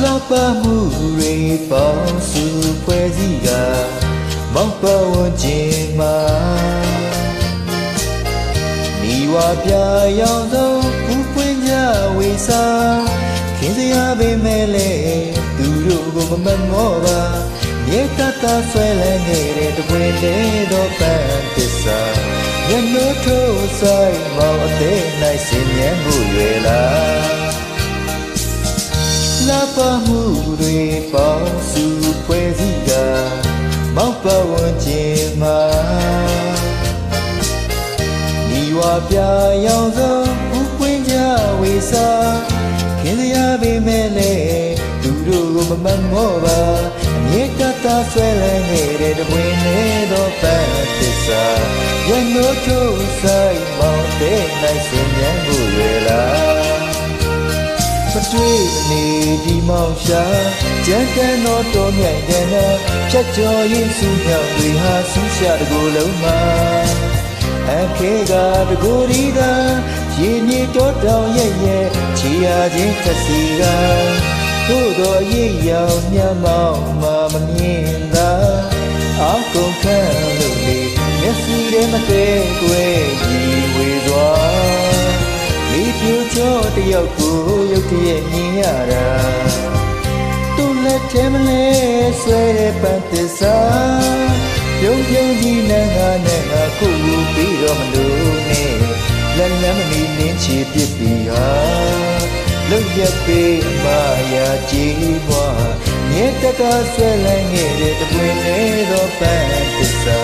လောက်ပါမှုတွေပေါင်းစုဖွဲ့စည်းကမောက်ပဝန်းကျင်မှာမိဝပြရောက်သောဦးပွင့်ကြဝေစာခင်စရာပေမဲ့လေသူတို့ကိုမမတ်မောပါမြေတတ်တာဆွဲလဲနေတဲ့တပွင့်လေးတော့ပန်းသစ္စာရနိုးထိုးဆိုင်မောင်အသေးနိုင်စင်မြန်းမှုရွယ်လာလာပါမှုတွေပေါင်းစုဖွဲ့စည်းကမောက်ပဝန်းကျင်မှာမိဝပြရောက်သောဦးပွင့်ကြဝေစာခင်စရာပေမဲ့လေသူတို့ကိုမမတ်မောပါအမြဲတတ်တာဆွဲလဲနေတဲ့တပွင့်လေးတော့ပန်းသစ္စာရနိုးထိုးဆိုင်မောင်တဲ့နိုင်စင်မြန်းမှုရွယ်လာမတွေ့နေဒီမောင်ရှာကြမ်းတမ်းသောတော်မြိုင်တဲ့နာဖြတ်ကျော်ရင်စုမြောက်တွေဟာဆူးရှာတကူလုံးမှာအခေကတကူရီသာရေမြေတော်တောင်ရဲ့ရဲ့ချီရခြင်းသက်စီကသို့တော်ရိပ်ရောင်မြတ်မောင်မှမမြင်သာအောက်ကုန်ခံလို့နေမျက်စိထဲမသေးကွယ်ကြီးဝေစွာမိပြူချောတယောက်ကိုရုပ်တရက်မြင်ရတာသူ့လက်ထဲမလဲဆွဲတဲ့ပန်းသစ္စာပြုံးပြုံးကြီးနဲ့ငါခုပြီးတော့မလို့နဲ့လက်လမ်းမမီနင်းချီပြစ်ပြီးဟာလုံရပေးမာယာကြည်ပွားမြေတကားဆွဲလန်းနေတဲ့တပွင့်လေးတော့ပန်းသစ္စာ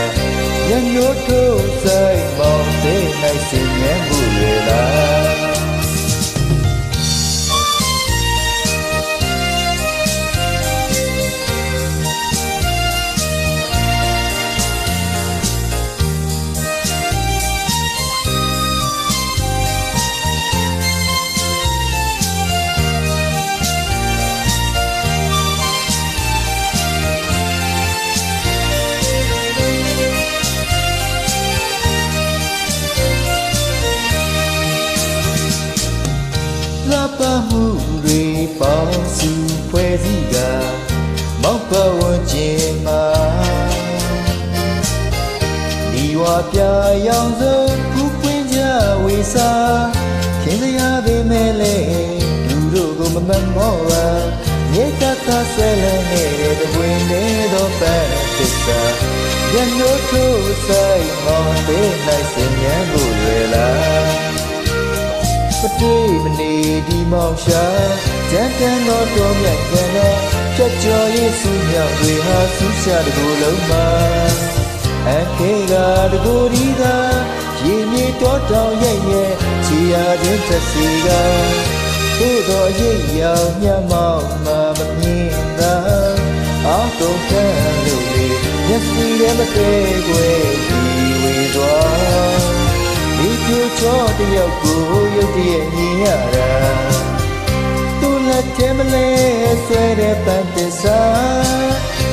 ရနိုးထိုးဆိုင်မောင်တဲ့နိုင်စင်မြန်းမှုလေလားလာပါမှုတွေပေါင်းစုဖွဲ့စည်းကမောက်ပဝန်းကျင်မှာဒီဝပြရောက်သောဦးပွင့်ကြဝေစာခင်စရာပေမဲ့လေလူတို့ကိုမမတ်မောပါမြေတတ်တာဆွဲလဲနေတဲ့တပွင့်လေးတော့ပန်းသစ္စာရနိုးထိုးဆိုင်မောင်တဲ့နိုင်စင်မြန်းကိုရွယ်လာမတွေ့မနေဒီမောင်ရှာကြမ်းတမ်းသောတော်မြိုင်ကံတော်ဖြတ်ကျော်ရေးစုမြောက်တွေဟာဆူးရှာတကူလုံးမှာအခေကတကူရီသာရေမြေတော်တောင်ရဲ့ရဲ့ချီရခြင်းသက်စီကသို့တော်ရိပ်ရောင်မြတ်မောင်မှမမြင်သာအောက်ကုန်ခံလို့လေမျက်စိထဲမတွေ့ွယ်ဒီဝေသွားဒီပြိုချောတယောက်ကိုရုပ်တရက်မြင်ရတာသူ့လက်ထဲမလဲဆွဲတဲ့ပန်းသစ္စာ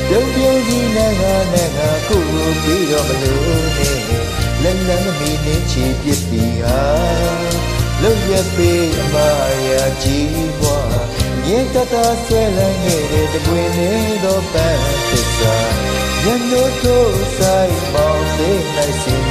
ပြုံးပြုံးကြီးနဲ့ငါခုပြီးတော့မလို့နဲ့လက်လမ်းမမီနေချီပြစ်ပြီးဟာလုံရပေးအမယာကြီးပွားမြေတတာဆွဲလန်းနေတဲ့တပွင့်လေးတော့ပန်းသစ္စာရနိုးထိုးဆိုင်မောင်သေးနိုင်စင်